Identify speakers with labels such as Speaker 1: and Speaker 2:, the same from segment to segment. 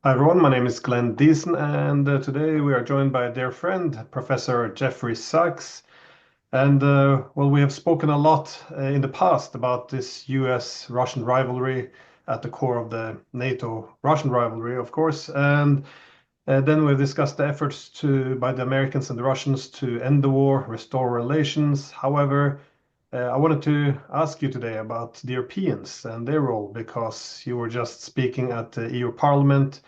Speaker 1: Hi everyone, my name is Glenn Deason, and today we are joined by a dear friend, Professor Jeffrey Sachs. And we have spoken a lot in the past about this US-Russian rivalry at the core of the NATO-Russian rivalry, of course. And then we've discussed the efforts by the Americans and the Russians to end the war, restore relations. However, I wanted to ask you today about the Europeans and their role because you were just speaking at the EU Parliament,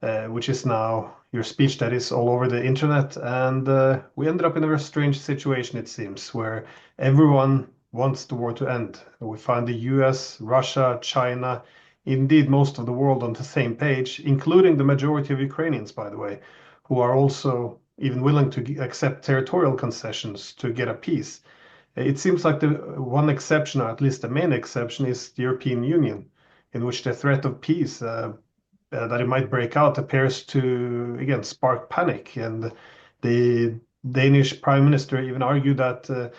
Speaker 1: which is now your speech that is all over the internet. And we ended up in a very strange situation, it seems, where everyone wants the war to end. We find the US, Russia, China, indeed most of the world on the same page, including the majority of Ukrainians, by the way, who are also even willing to accept territorial concessions to get a peace. It seems like the one exception, or at least the main exception, is the European Union, in which the threat of peace that it might break out appears to again spark panic. And the Danish Prime Minister even argued that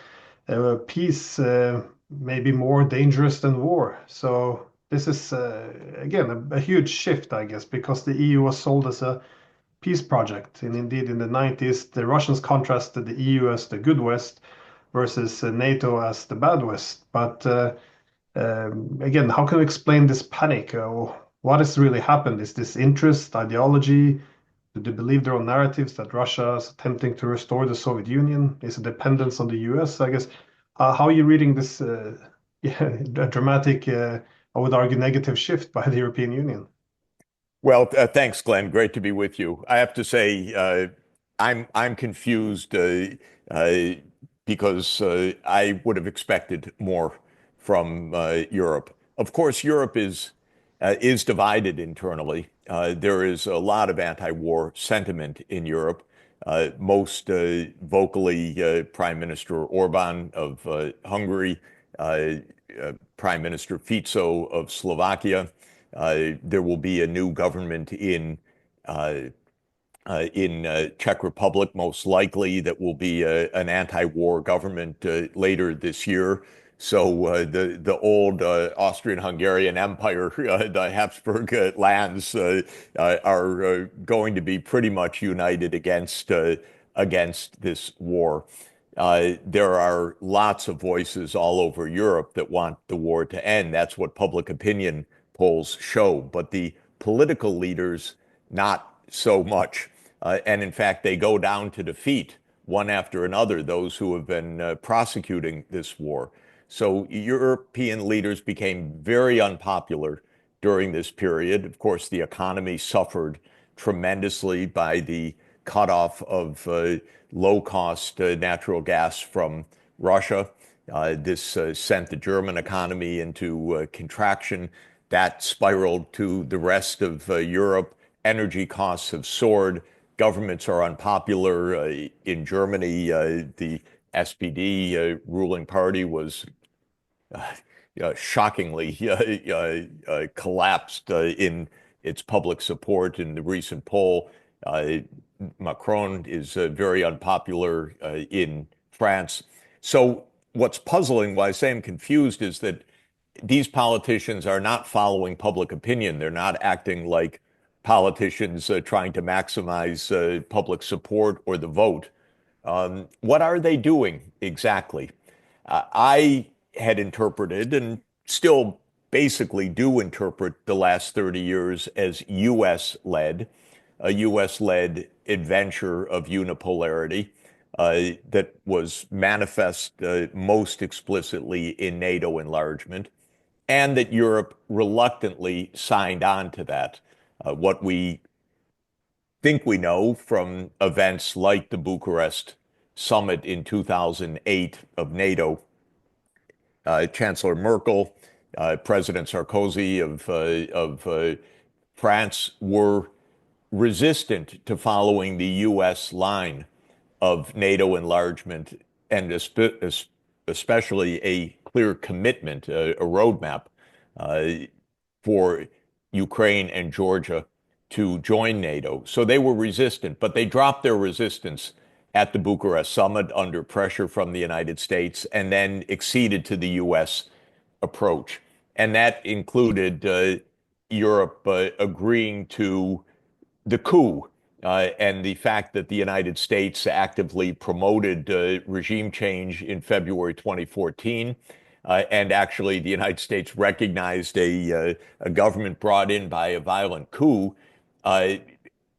Speaker 1: peace may be more dangerous than war. So this is again a huge shift, I guess, because the EU was sold as a peace project, and indeed in the 90s the Russians contrasted the EU as the good West versus NATO as the bad West. But again, how can we explain this panic? What has really happened? Is this interest, ideology? Do they believe their own narratives that Russia is attempting to restore the Soviet Union? Is it dependence on the US? I guess. How are you reading this yeah, a dramatic, I would argue, negative shift by the European Union?
Speaker 2: Well, thanks, Glenn. Great to be with you. I have to say, I'm confused uh, because I would have expected more from Europe. Of course, Europe is divided internally. There is a lot of anti-war sentiment in Europe. Most vocally, Prime Minister Orban of Hungary, uh, Prime Minister Fico of Slovakia. There will be a new government uh, in Czech Republic, most likely, that will be an anti-war government later this year. So the old Austrian-Hungarian Empire, the Habsburg lands, are going to be pretty much united against this war. There are lots of voices all over Europe that want the war to end. That's what public opinion polls show. But the political leaders, not so much. And in fact, they go down to defeat one after another those who have been prosecuting this war. So European leaders became very unpopular during this period. Of course, the economy suffered tremendously by the cutoff of low-cost natural gas from Russia. This sent the German economy into contraction. That spiraled to the rest of Europe. Energy costs have soared. Governments are unpopular. In Germany, the SPD ruling party was shockingly collapsed in its public support in the recent poll. Uh, Macron is very unpopular in France. So what's puzzling, why I say I'm confused, is that these politicians are not following public opinion. They're not acting like politicians trying to maximize public support or the vote. What are they doing exactly? I had interpreted and still basically do interpret the last 30 years as US led, a US led adventure of unipolarity that was manifest most explicitly in NATO enlargement, and that Europe reluctantly signed on to that. What we think we know from events like the Bucharest summit in 2008 of NATO, Chancellor Merkel, President Sarkozy of France were resistant to following the U.S. line of NATO enlargement and especially a clear commitment, a roadmap uh, for Ukraine and Georgia to join NATO. So they were resistant, but they dropped their resistance at the Bucharest summit under pressure from the United States and then acceded to the U.S. approach. And that included Europe agreeing to the coup and the fact that the United States actively promoted regime change in February 2014. And actually, the United States recognized a government brought in by a violent coup uh,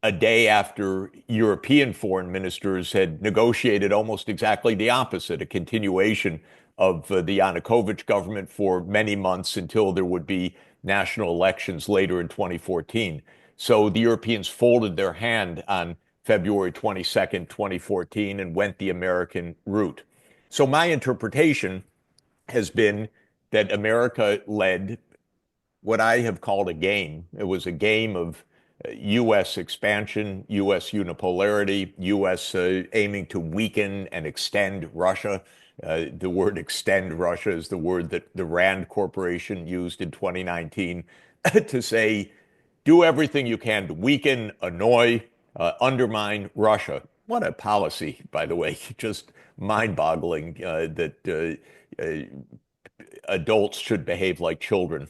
Speaker 2: a day after European foreign ministers had negotiated almost exactly the opposite, a continuation of the Yanukovych government for many months until there would be national elections later in 2014. So the Europeans folded their hand on February 22nd, 2014, and went the American route. So my interpretation has been that America led what I have called a game. It was a game of U.S. expansion, U.S. unipolarity, U.S. Aiming to weaken and extend Russia. The word extend Russia is the word that the Rand Corporation used in 2019 to say, do everything you can to weaken, annoy, undermine Russia. What a policy, by the way, just mind boggling that adults should behave like children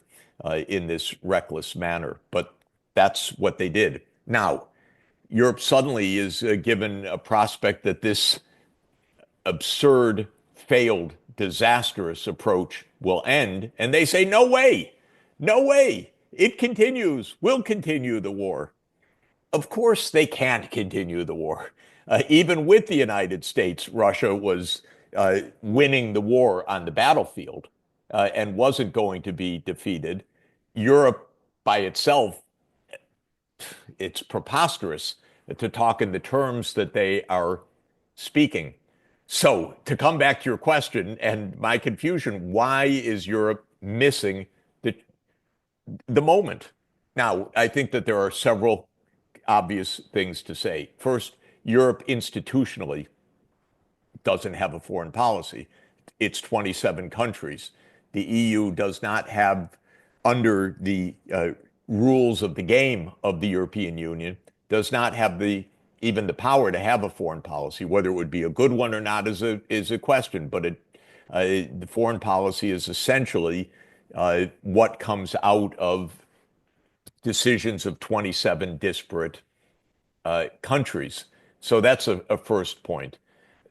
Speaker 2: in this reckless manner. But that's what they did. Now, Europe suddenly is given a prospect that this absurd, failed, disastrous approach will end. And they say, no way, no way. It continues. We'll continue the war. Of course, they can't continue the war. Even with the United States, Russia was winning the war on the battlefield and wasn't going to be defeated. Europe by itself, it's preposterous to talk in the terms that they are speaking. So, to come back to your question and my confusion, why is Europe missing the, the moment? Now, I think that there are several obvious things to say. First, Europe institutionally doesn't have a foreign policy. It's 27 countries. The EU does not have, under the rules of the game of the European Union, does not have even the power to have a foreign policy. Whether it would be a good one or not is a question. But the foreign policy is essentially what comes out of decisions of 27 disparate countries. So that's a first point.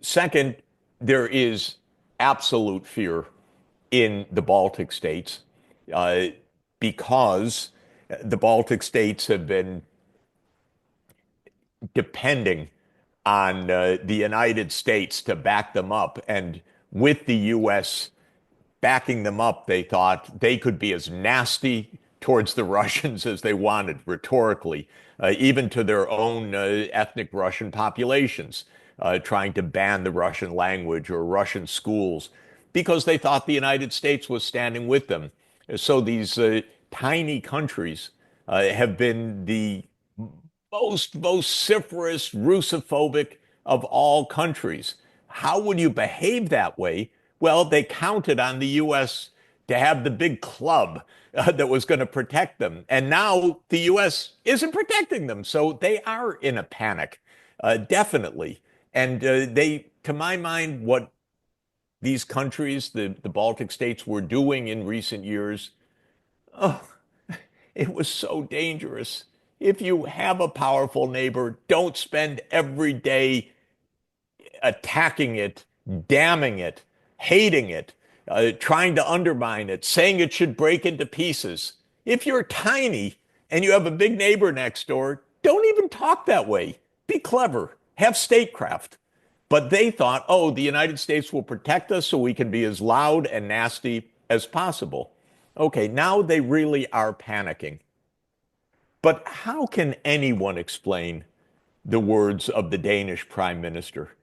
Speaker 2: Second, there is absolute fear in the Baltic states uh, because the Baltic states have been depending on the United States to back them up. And with the U.S. backing them up, they thought they could be as nasty towards the Russians as they wanted rhetorically, even to their own ethnic Russian populations, trying to ban the Russian language or Russian schools because they thought the United States was standing with them. So these tiny countries have been the most vociferous, Russophobic of all countries. How would you behave that way? Well, they counted on the U.S. to have the big club that was going to protect them. And now the U.S. isn't protecting them. So they are in a panic, definitely. And to my mind, what these countries, the Baltic states, were doing in recent years, oh, it was so dangerous. If you have a powerful neighbor, don't spend every day attacking it, damning it, hating it, trying to undermine it, saying it should break into pieces. If you're tiny and you have a big neighbor next door, don't even talk that way. Be clever, have statecraft. But they thought, oh, the United States will protect us so we can be as loud and nasty as possible. Okay, now they really are panicking. But how can anyone explain the words of the Danish prime minister?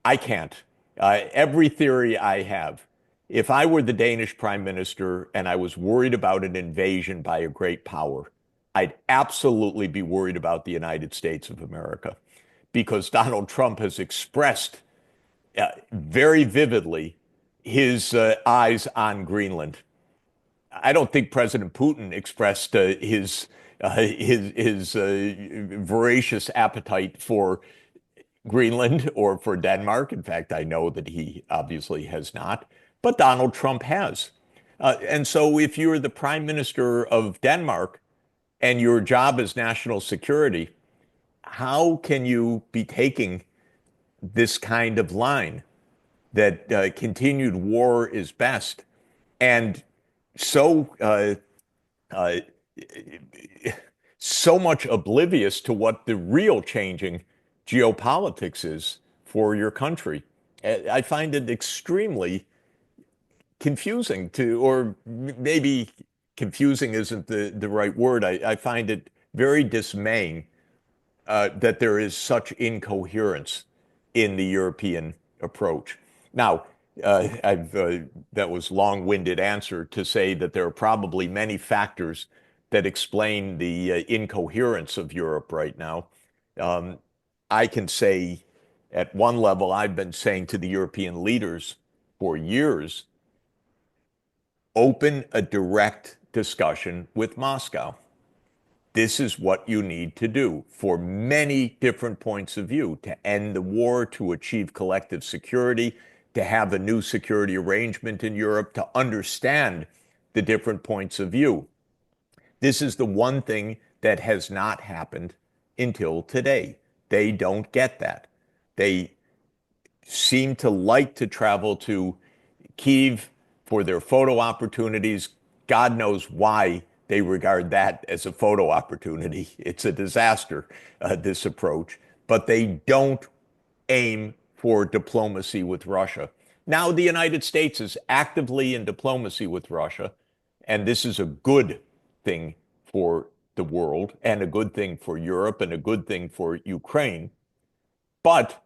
Speaker 2: I can't. Every theory I have, if I were the Danish prime minister and I was worried about an invasion by a great power, I'd absolutely be worried about the United States of America because Donald Trump has expressed very vividly his eyes on Greenland. I don't think President Putin expressed his voracious appetite for Greenland or for Denmark. In fact, I know that he obviously has not, but Donald Trump has. And so if you're the prime minister of Denmark and your job is national security, how can you be taking this kind of line that continued war is best and so uh, so much oblivious to what the real changing geopolitics is for your country? I find it extremely confusing to, or maybe confusing isn't the right word. I find it very dismaying that there is such incoherence in the European approach. Now, that was long-winded answer to say that there are probably many factors that explain the incoherence of Europe right now. Um, I can say at one level, I've been saying to the European leaders for years, open a direct discussion with Moscow. This is what you need to do for many different points of view to end the war, to achieve collective security, to have a new security arrangement in Europe, to understand the different points of view. This is the one thing that has not happened until today. They don't get that. They seem to like to travel to Kyiv for their photo opportunities. God knows why they regard that as a photo opportunity. It's a disaster, this approach. But they don't aim for diplomacy with Russia. Now, the United States is actively in diplomacy with Russia, and this is a good thing for the world, and a good thing for Europe, and a good thing for Ukraine. But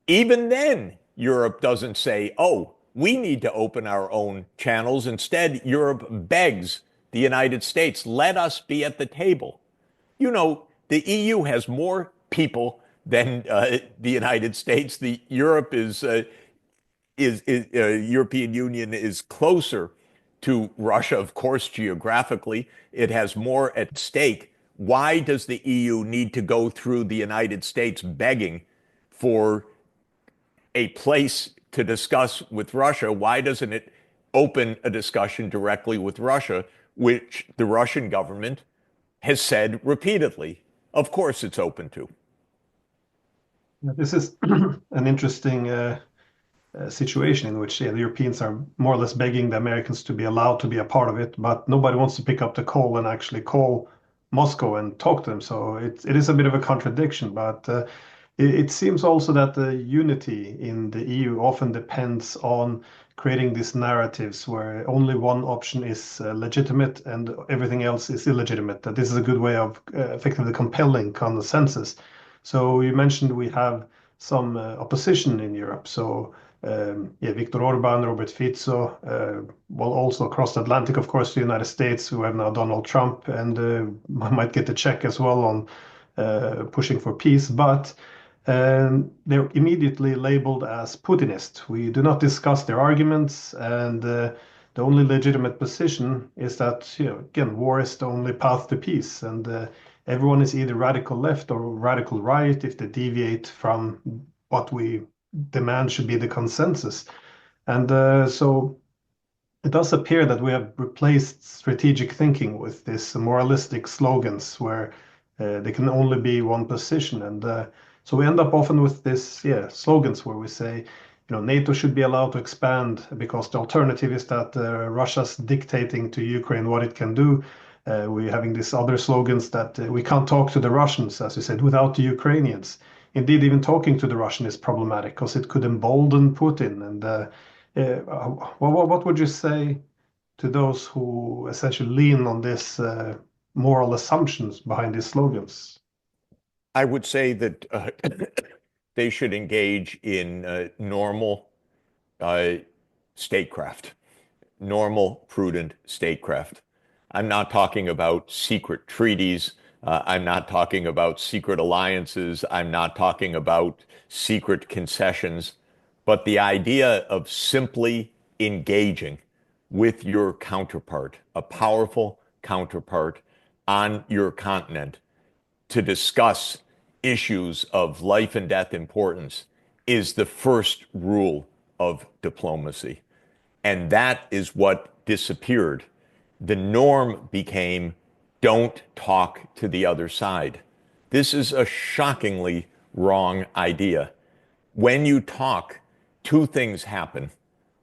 Speaker 2: even then, Europe doesn't say, oh, we need to open our own channels. Instead, Europe begs the United States, let us be at the table. You know, the EU has more people than the United States. The Europe is European Union is closer to Russia, of course, geographically. It has more at stake. Why does the EU need to go through the United States begging for a place to discuss with Russia? Why doesn't it open a discussion directly with Russia, which the Russian government has said repeatedly, of course it's open to?
Speaker 1: This is an interesting situation in which the Europeans are more or less begging the Americans to be allowed to be a part of it, but nobody wants to pick up the call and actually call Moscow and talk to them. So it is a bit of a contradiction, but it seems also that the unity in the EU often depends on creating these narratives where only one option is legitimate and everything else is illegitimate. That this is a good way of effectively compelling consensus. So you mentioned we have some opposition in Europe. So yeah, Viktor Orban, Robert Fico, well, also across the Atlantic, of course, the United States, who have now Donald Trump, and might get a check as well on pushing for peace. But they're immediately labeled as Putinist. We do not discuss their arguments, and the only legitimate position is that, you know, again, war is the only path to peace, and everyone is either radical left or radical right if they deviate from what we demand should be the consensus. And so it does appear that we have replaced strategic thinking with this moralistic slogans where there can only be one position. And so we end up often with this, yeah, slogans where we say, you know, NATO should be allowed to expand because the alternative is that Russia's dictating to Ukraine what it can do. We're having these other slogans that we can't talk to the Russians, as you said, without the Ukrainians. Indeed, even talking to the Russian is problematic because it could embolden Putin. And what would you say to those who essentially lean on this moral assumptions behind these slogans?
Speaker 2: I would say that they should engage in normal uh, statecraft, normal, prudent statecraft. I'm not talking about secret treaties. I'm not talking about secret alliances. I'm not talking about secret concessions. But the idea of simply engaging with your counterpart, a powerful counterpart on your continent, to discuss issues of life and death importance is the first rule of diplomacy. And that is what disappeared. The norm became don't talk to the other side. This is a shockingly wrong idea. When you talk, two things happen.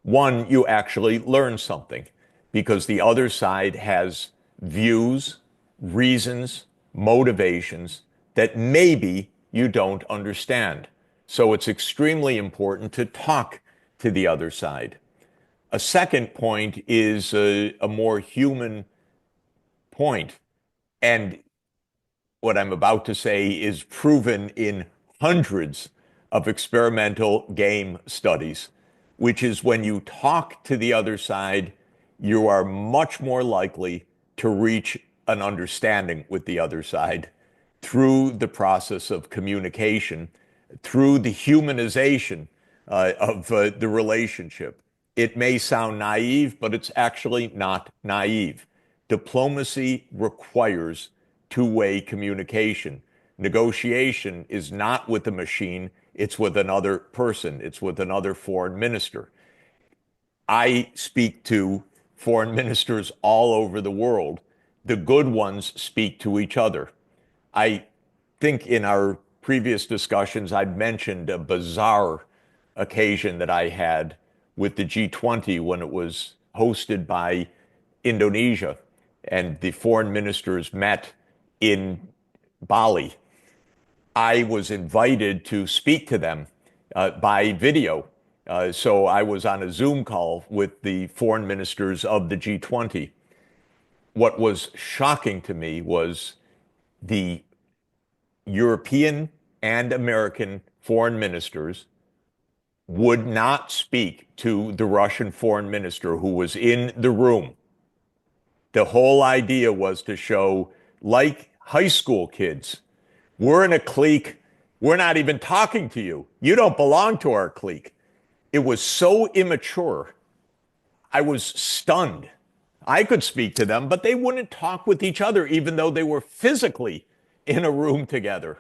Speaker 2: One, you actually learn something because the other side has views, reasons, motivations that maybe you don't understand. So it's extremely important to talk to the other side. A second point is a more human point. And what I'm about to say is proven in hundreds of experimental game studies, which is when you talk to the other side, you are much more likely to reach an understanding with the other side through the process of communication, through the humanization of the relationship. It may sound naive, but it's actually not naive. Diplomacy requires two-way communication. Negotiation is not with the machine, it's with another person, it's with another foreign minister. I speak to foreign ministers all over the world. The good ones speak to each other. I think in our previous discussions, I'd mentioned a bizarre occasion that I had with the G20 when it was hosted by Indonesia and the foreign ministers met in Bali. I was invited to speak to them by video. So I was on a Zoom call with the foreign ministers of the G20. What was shocking to me was the European and American foreign ministers would not speak to the Russian foreign minister who was in the room. The whole idea was to show, like high school kids, we're in a clique. We're not even talking to you. You don't belong to our clique. It was so immature. I was stunned. I could speak to them, but they wouldn't talk with each other, even though they were physically in a room together.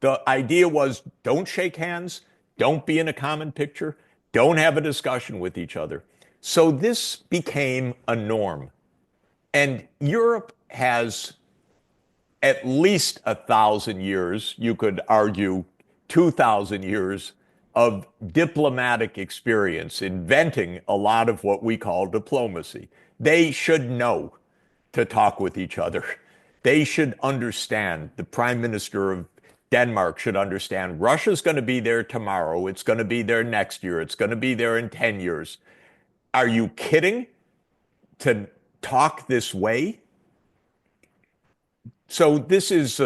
Speaker 2: The idea was don't shake hands, don't be in a common picture, don't have a discussion with each other. So this became a norm. And Europe has at least 1,000 years, you could argue 2,000 years of diplomatic experience, inventing a lot of what we call diplomacy. They should know to talk with each other. They should understand. The Prime Minister of Denmark should understand Russia's going to be there tomorrow. It's going to be there next year. It's going to be there in 10 years. Are you kidding to talk this way? So this is,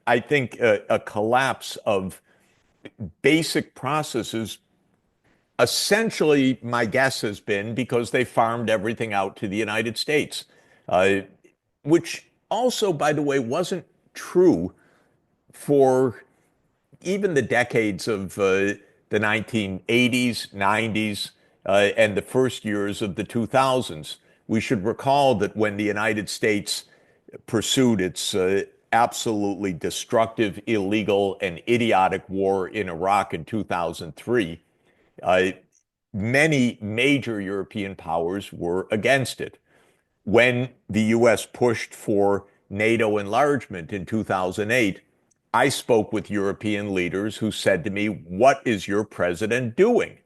Speaker 2: I think, a collapse of basic processes. Essentially, my guess has been because they farmed everything out to the United States, uh, which also, by the way, wasn't true for even the decades of the 1980s, 90s, and the first years of the 2000s. We should recall that when the United States pursued its absolutely destructive, illegal, and idiotic war in Iraq in 2003, uh, many major European powers were against it. When the US pushed for NATO enlargement in 2008, I spoke with European leaders who said to me, what is your president doing?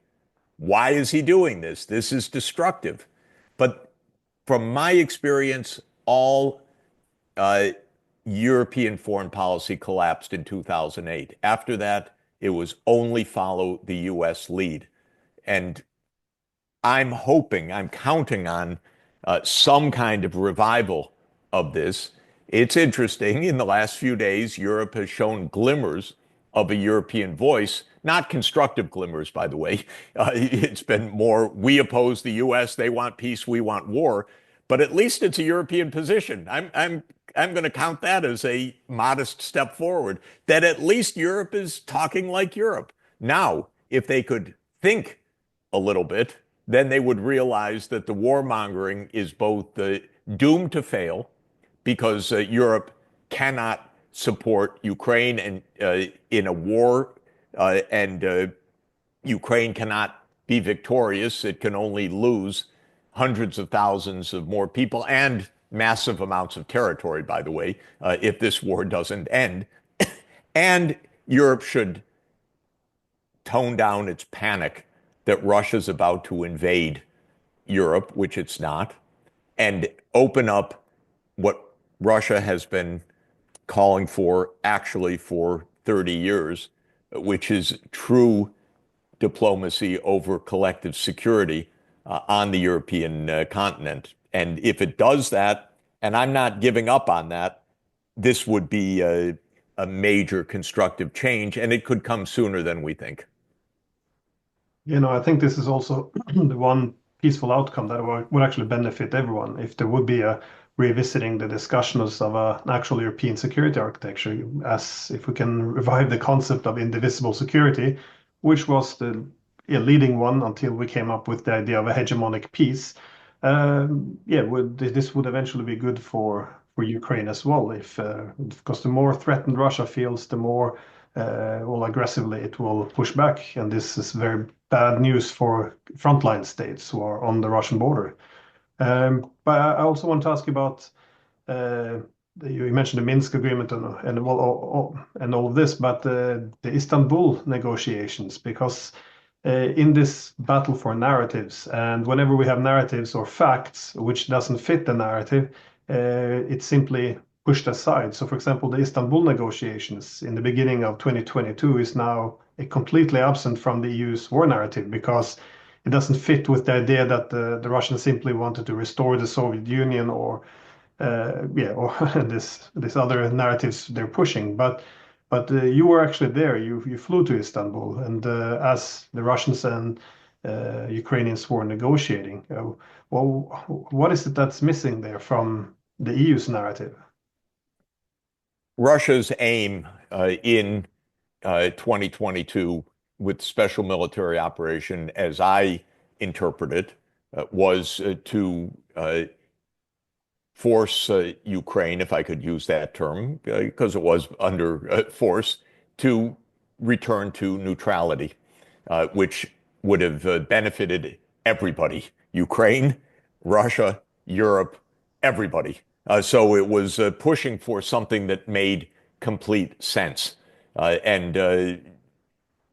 Speaker 2: Why is he doing this? This is destructive. But from my experience, all uh, European foreign policy collapsed in 2008. After that, it was only follow the US lead. And I'm hoping, I'm counting on some kind of revival of this. It's interesting. In the last few days, Europe has shown glimmers of a European voice, not constructive glimmers, by the way. It's been more, we oppose the US, they want peace, we want war. But at least it's a European position. I'm going to count that as a modest step forward, that at least Europe is talking like Europe. Now, if they could think a little bit, then they would realize that the warmongering is both doomed to fail because Europe cannot support Ukraine and in a war, and Ukraine cannot be victorious. It can only lose hundreds of thousands of more people and massive amounts of territory, by the way, if this war doesn't end. And Europe should tone down its panic that Russia's about to invade Europe, which it's not, and open up what Russia has been calling for actually for 30 years, which is true diplomacy over collective security on the European continent. And if it does that, and I'm not giving up on that, this would be a major constructive change, and it could come sooner than we think.
Speaker 1: I think this is also the one peaceful outcome that would actually benefit everyone if there would be a revisiting the discussions of an actual European security architecture, as if we can revive the concept of indivisible security, which was the leading one until we came up with the idea of a hegemonic peace. This would eventually be good for Ukraine as well, if because the more threatened Russia feels, the more well, aggressively it will push back. And this is very bad news for frontline states who are on the Russian border. But I also want to ask you about uh, you mentioned the Minsk agreement and all of this, but the Istanbul negotiations, because in this battle for narratives, and whenever we have narratives or facts which doesn't fit the narrative, it's simply pushed aside. So, for example, the Istanbul negotiations in the beginning of 2022 is now completely absent from the EU's war narrative because it doesn't fit with the idea that the Russians simply wanted to restore the Soviet Union or this other narratives they're pushing. But you were actually there. You flew to Istanbul, and as the Russians and Ukrainians were negotiating, well, what is it that's missing there from the EU's narrative?
Speaker 2: Russia's aim in 2022 with special military operation, as I interpret it, was to force Ukraine, if I could use that term, because it was under force, to return to neutrality, which would have benefited everybody: Ukraine, Russia, Europe, everybody. So it was pushing for something that made complete sense. And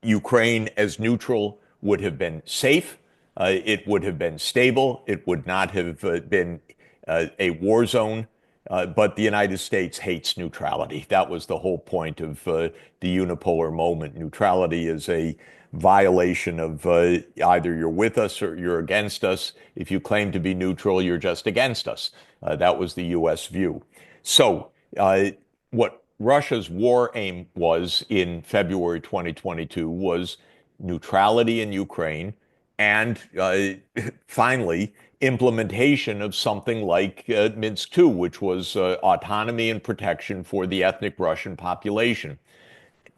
Speaker 2: Ukraine as neutral would have been safe. It would have been stable. It would not have been a war zone. But the United States hates neutrality. That was the whole point of the unipolar moment. Neutrality is a violation of either you're with us or you're against us. If you claim to be neutral, you're just against us. That was the U.S. view. So, what Russia's war aim was in February 2022 was neutrality in Ukraine and finally implementation of something like Minsk II, which was autonomy and protection for the ethnic Russian population.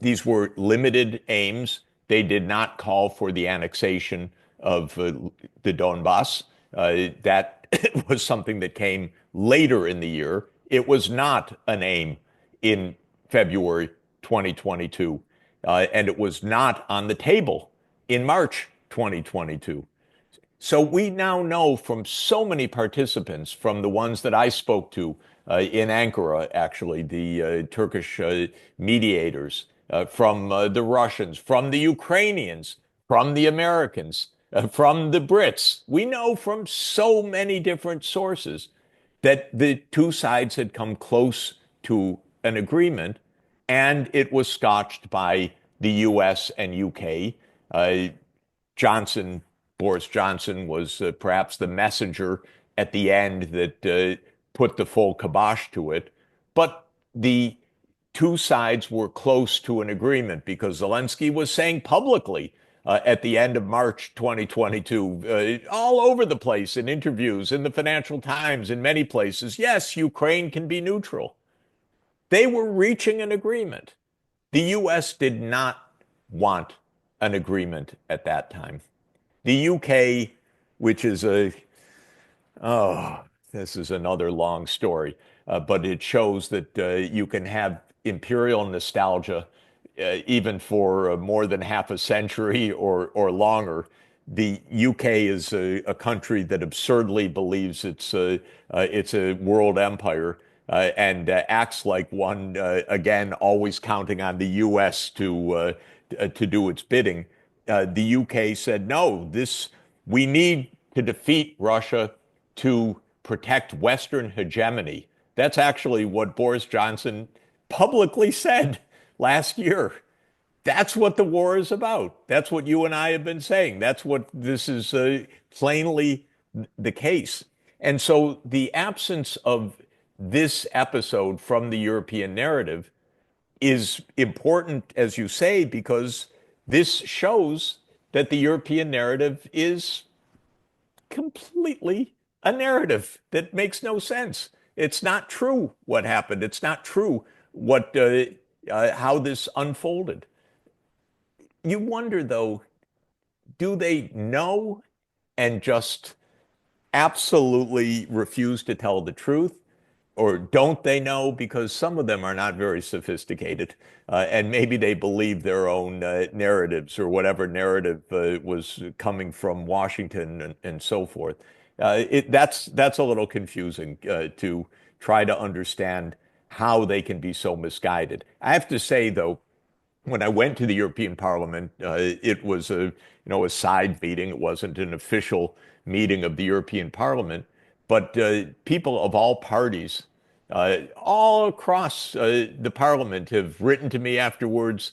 Speaker 2: These were limited aims. They did not call for the annexation of the Donbass. That was something that came later in the year. It was not an aim in February 2022, and it was not on the table in March 2022. So we now know from so many participants, from the ones that I spoke to in Ankara, actually, the Turkish mediators, from the Russians, from the Ukrainians, from the Americans, from the Brits. We know from so many different sources that the two sides had come close to an agreement, and it was scotched by the US and UK. Johnson, Boris Johnson, was perhaps the messenger at the end that put the full kibosh to it. But the two sides were close to an agreement because Zelensky was saying publicly at the end of March 2022, all over the place in interviews, in the Financial Times, in many places, yes, Ukraine can be neutral. They were reaching an agreement. The U.S. did not want an agreement at that time. The UK, which is this is another long story, but it shows that you can have imperial nostalgia even for more than half a century or longer. The UK is a country that absurdly believes it's a world empire. and acts like one, again, always counting on the U.S. to do its bidding. The UK said, no, we need to defeat Russia to protect Western hegemony. That's actually what Boris Johnson publicly said last year. That's what the war is about. That's what you and I have been saying. That's what this is plainly the case. And so the absence of this episode from the European narrative is important, as you say, because this shows that the European narrative is completely a narrative that makes no sense. It's not true what happened. It's not true how this unfolded. You wonder, though, do they know and just absolutely refuse to tell the truth? Or don't they know? Because some of them are not very sophisticated, and maybe they believe their own narratives or whatever narrative was coming from Washington and so forth. That's a little confusing to try to understand how they can be so misguided. I have to say, though, when I went to the European Parliament, it was a side meeting. It wasn't an official meeting of the European Parliament, but people of all parties, all across the Parliament, have written to me afterwards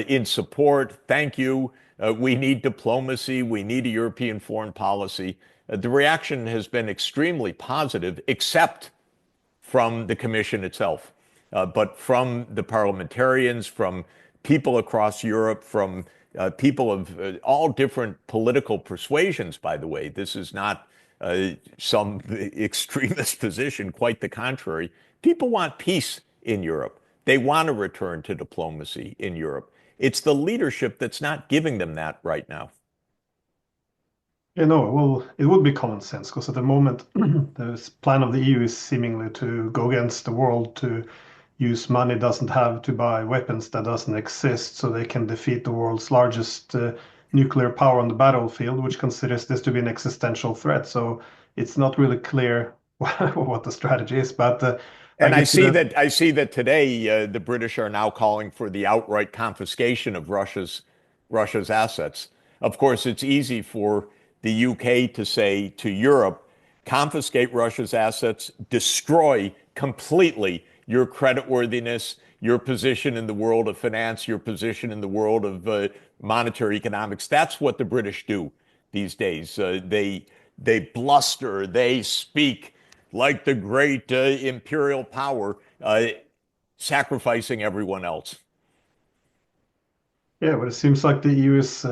Speaker 2: in support. Thank you. We need diplomacy. We need a European foreign policy. The reaction has been extremely positive, except from the commission itself, but from the parliamentarians, from people across Europe, from people of all different political persuasions, by the way. This is not some extremist position, quite the contrary. People want peace in Europe. They want to return to diplomacy in Europe. It's the leadership that's not giving them that right now.
Speaker 1: Well, it would be common sense because at the moment, the plan of the EU is seemingly to go against the world, to use money doesn't have to buy weapons that doesn't exist, so they can defeat the world's largest nuclear power on the battlefield, which considers this to be an existential threat. So it's not really clear what the strategy is, but I
Speaker 2: And
Speaker 1: guess
Speaker 2: I see that today the British are now calling for the outright confiscation of Russia's assets. Of course, it's easy for the UK to say to Europe, confiscate Russia's assets, destroy completely your creditworthiness, your position in the world of finance, your position in the world of monetary economics. That's what the British do these days. They bluster, they speak like the great imperial power, sacrificing everyone else.
Speaker 1: Yeah, but it seems like the EU is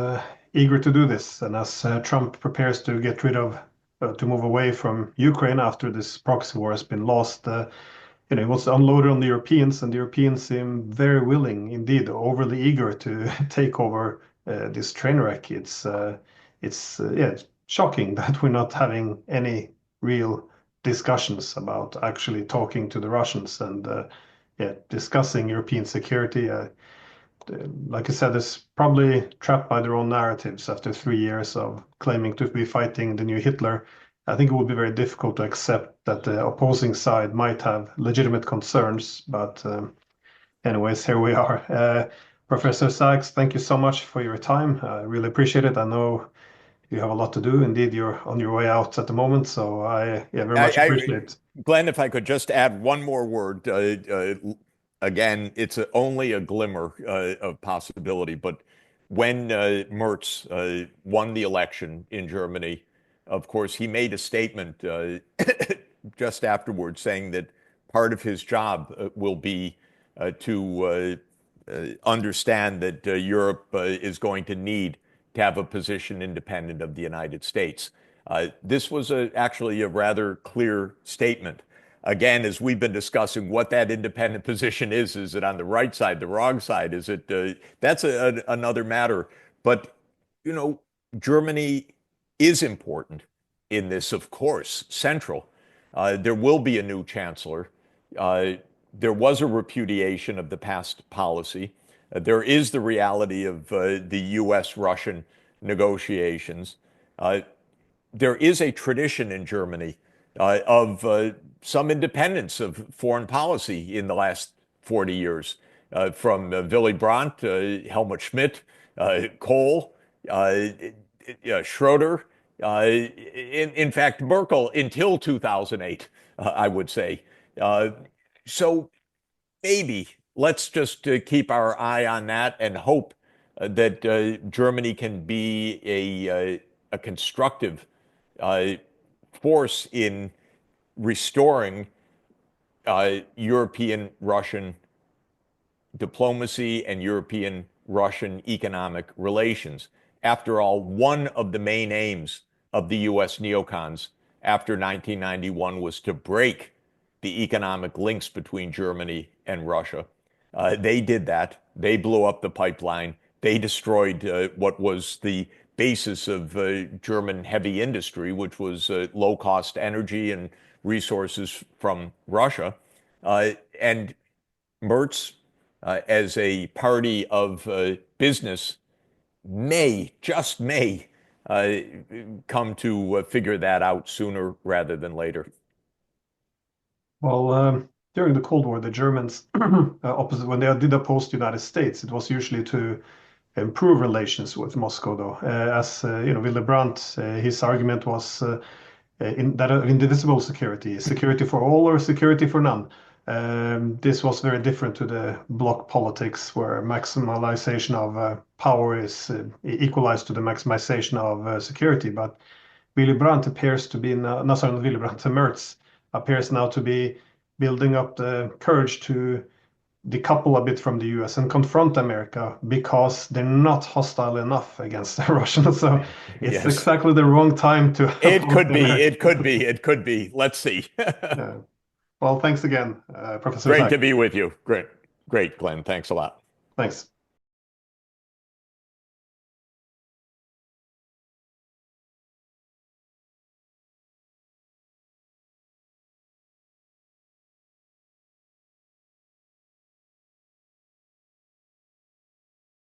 Speaker 1: eager to do this. And as Trump prepares to get rid of, to move away from Ukraine after this proxy war has been lost, he wants to unload it on the Europeans, and the Europeans seem very willing, indeed, overly eager to take over this train wreck. Yeah, it's shocking that we're not having any real discussions about actually talking to the Russians and yeah, discussing European security. Like I said, it's probably trapped by their own narratives after 3 years of claiming to be fighting the new Hitler. I think it would be very difficult to accept that the opposing side might have legitimate concerns. But anyways, here we are. Professor Sachs, thank you so much for your time. I really appreciate it. I know you have a lot to do. Indeed, you're on your way out at the moment, so I yeah, very much
Speaker 2: I,
Speaker 1: appreciate it.
Speaker 2: Glenn, if I could just add one more word. Again, it's only a glimmer of possibility, but when Merz won the election in Germany, of course, he made a statement just afterwards saying that part of his job will be to understand that Europe is going to need to have a position independent of the United States. This was actually a rather clear statement. Again, as we've been discussing, what that independent position is it on the right side, the wrong side? Is it that's another matter. But you know, Germany is important in this, of course, central. There will be a new chancellor. Uh, there was a repudiation of the past policy. There is the reality of the U.S.-Russian negotiations. There is a tradition in Germany of some independence of foreign policy in the last 40 years, from Willy Brandt, Helmut Schmidt, Kohl, Schroeder, in fact, Merkel until 2008, I would say. So maybe let's just keep our eye on that and hope that Germany can be a constructive uh, force in restoring European Russian diplomacy and European Russian economic relations. After all, one of the main aims of the US neocons after 1991 was to break the economic links between Germany and Russia. They did that. They blew up the pipeline. They destroyed what was the basis of German heavy industry, which was low cost energy and resources from Russia. And Merz, as a party of business, just may, uh, come to figure that out sooner rather than later.
Speaker 1: Well, during the Cold War, the Germans, opposite when they did oppose the United States, it was usually to improve relations with Moscow, though. As Willy Brandt, his argument was in that indivisible security, security for all or security for none. This was very different to the bloc politics, where maximization of power is equalized to the maximization of security. But Willy Brandt appears to be, no, sorry, not Willy Brandt, Merz appears now to be building up the courage to decouple a bit from the US and confront America because they're not hostile enough against the Russians. So it's
Speaker 2: Yes,
Speaker 1: exactly the wrong time to
Speaker 2: it
Speaker 1: oppose
Speaker 2: could
Speaker 1: the
Speaker 2: be. It
Speaker 1: Americans.
Speaker 2: could be. It could be. Let's see.
Speaker 1: Yeah. Well, thanks again, Professor
Speaker 2: Great
Speaker 1: Sachs.
Speaker 2: to be with you. Great, great, Glenn. Thanks a lot.
Speaker 1: Thanks.